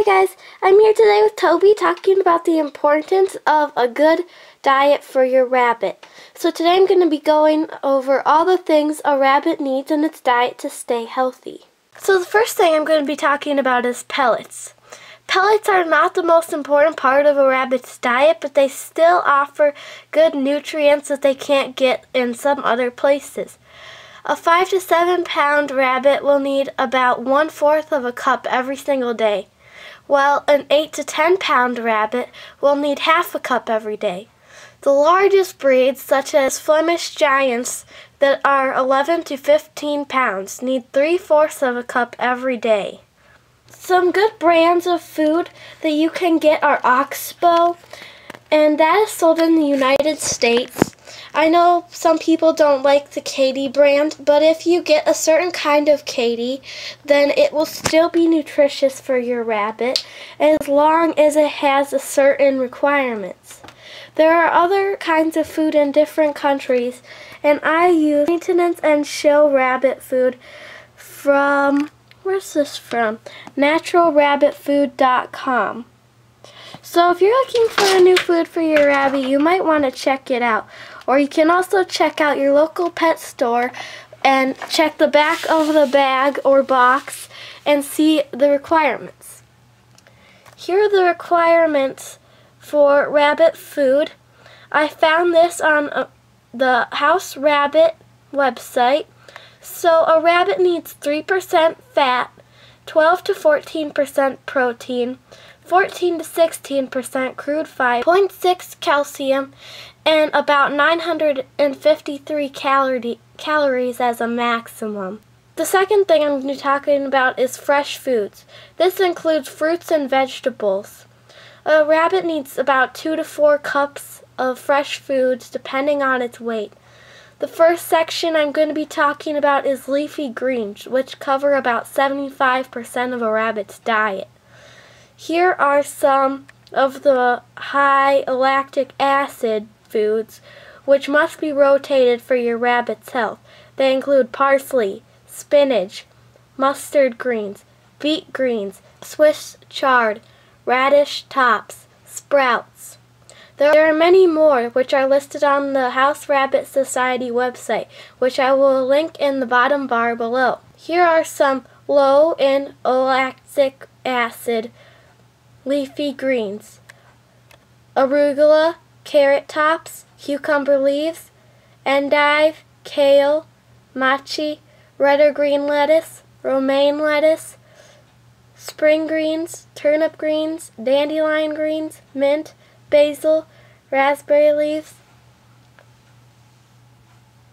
Hi guys, I'm here today with Toby talking about the importance of a good diet for your rabbit. So today I'm going to be going over all the things a rabbit needs in its diet to stay healthy. So the first thing I'm going to be talking about is pellets. Pellets are not the most important part of a rabbit's diet, but they still offer good nutrients that they can't get in some other places. A 5 to 7 pound rabbit will need about 1/4 of a cup every single day, while an 8 to 10 pound rabbit will need half a cup every day. The largest breeds, such as Flemish Giants that are 11 to 15 pounds, need 3/4 of a cup every day. Some good brands of food that you can get are Oxbow, and that is sold in the United States. I know some people don't like the Katy brand, but if you get a certain kind of Katy, then it will still be nutritious for your rabbit as long as it has a certain requirements. There are other kinds of food in different countries, and I use maintenance and show rabbit food from, where's this from? naturalrabbitfood.com. So if you're looking for a new food for your rabbit, you might want to check it out. Or you can also check out your local pet store and check the back of the bag or box and see the requirements. Here are the requirements for rabbit food. I found this on the House Rabbit website. So a rabbit needs 3% fat, 12 to 14% protein, 14 to 16% crude fiber, 0.6 calcium, and about 953 calories as a maximum. The second thing I'm going to be talking about is fresh foods. This includes fruits and vegetables. A rabbit needs about 2 to 4 cups of fresh foods depending on its weight. The first section I'm going to be talking about is leafy greens, which cover about 75% of a rabbit's diet. Here are some of the high lactic acid foods which must be rotated for your rabbit's health. They include parsley, spinach, mustard greens, beet greens, Swiss chard, radish tops, sprouts. There are many more which are listed on the House Rabbit Society website, which I will link in the bottom bar below. Here are some low in lactic acid leafy greens: arugula, carrot tops, cucumber leaves, endive, kale, machi, red or green lettuce, romaine lettuce, spring greens, turnip greens, dandelion greens, mint, basil, raspberry leaves,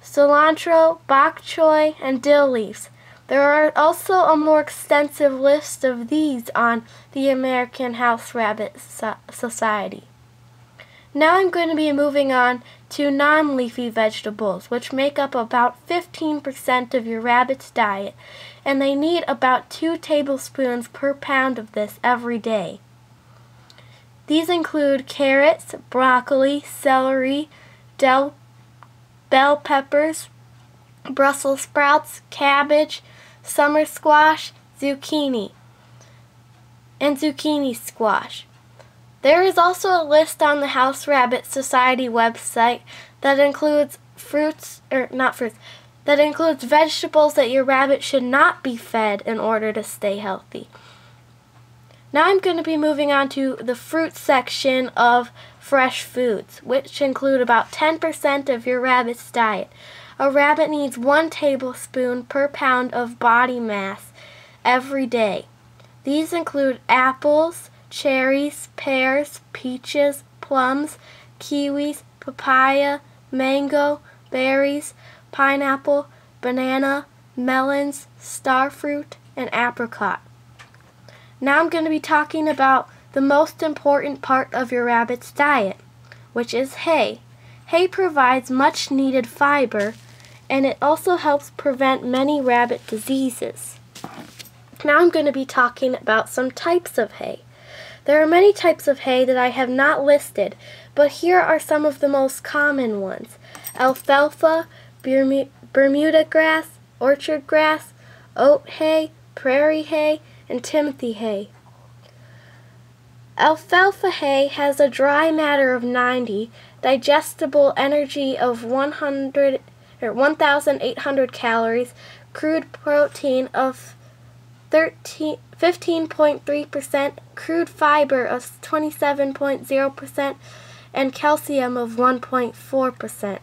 cilantro, bok choy, and dill leaves. There are also a more extensive list of these on the American House Rabbit Society. Now I'm going to be moving on to non-leafy vegetables, which make up about 15% of your rabbit's diet, and they need about 2 tablespoons per pound of this every day. These include carrots, broccoli, celery, bell peppers, Brussels sprouts, cabbage, summer squash, zucchini, and zucchini squash. There is also a list on the House Rabbit Society website that includes that includes vegetables that your rabbit should not be fed in order to stay healthy. Now I'm going to be moving on to the fruit section of fresh foods, which include about 10% of your rabbit's diet. A rabbit needs 1 tablespoon per pound of body mass every day. These include apples, cherries, pears, peaches, plums, kiwis, papaya, mango, berries, pineapple, banana, melons, starfruit, and apricot. Now I'm going to be talking about the most important part of your rabbit's diet, which is hay. Hay provides much needed fiber, and it also helps prevent many rabbit diseases. Now I'm going to be talking about some types of hay. There are many types of hay that I have not listed, but here are some of the most common ones: alfalfa, Bermuda grass, orchard grass, oat hay, prairie hay, and Timothy hay. Alfalfa hay has a dry matter of 90, digestible energy of 1,800 calories, crude protein of 15.3%, crude fiber of 27.0%, and calcium of 1.4%.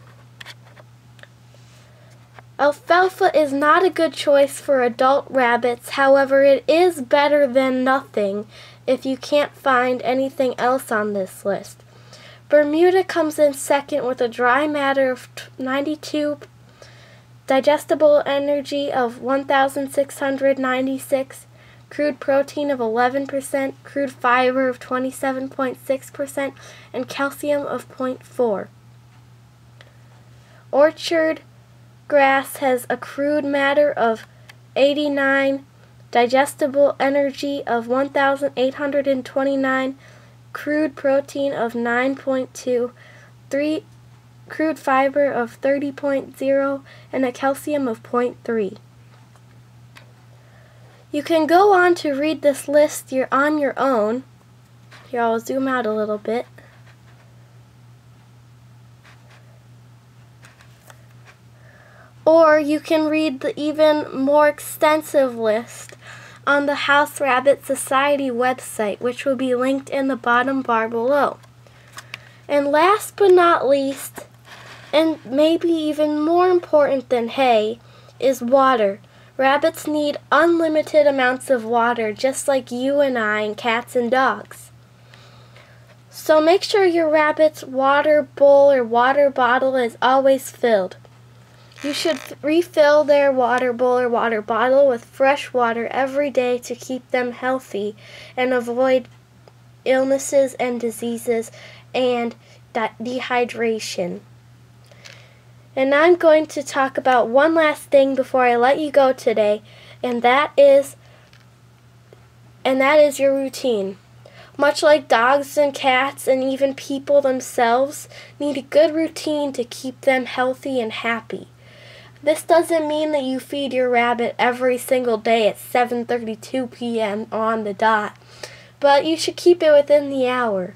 Alfalfa is not a good choice for adult rabbits, however it is better than nothing if you can't find anything else on this list. Bermuda comes in second with a dry matter of 92, digestible energy of 1,696, crude protein of 11%, crude fiber of 27.6%, and calcium of 0.4. Orchard grass has a crude matter of 89, digestible energy of 1,829, crude protein of 9.2, crude fiber of 30.0, and a calcium of 0.3. You can go on to read this list on your own. Here, I'll zoom out a little bit. Or you can read the even more extensive list on the House Rabbit Society website, which will be linked in the bottom bar below. And last but not least, and maybe even more important than hay, is water. Rabbits need unlimited amounts of water, just like you and I and cats and dogs. So make sure your rabbit's water bowl or water bottle is always filled. You should refill their water bowl or water bottle with fresh water every day to keep them healthy and avoid illnesses and diseases and dehydration. And I'm going to talk about one last thing before I let you go today, and that is your routine. Much like dogs and cats and even people themselves need a good routine to keep them healthy and happy. This doesn't mean that you feed your rabbit every single day at 7:32 p.m. on the dot, but you should keep it within the hour.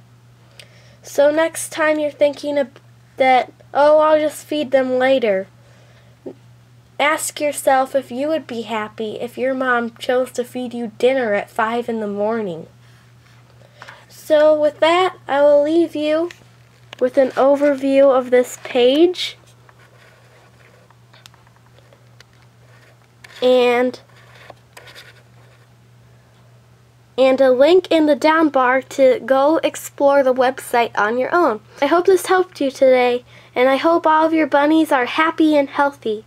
So next time you're thinking that, oh, I'll just feed them later, ask yourself if you would be happy if your mom chose to feed you dinner at 5 in the morning. So with that, I will leave you with an overview of this page. And a link in the down bar to go explore the website on your own. I hope this helped you today, and I hope all of your bunnies are happy and healthy.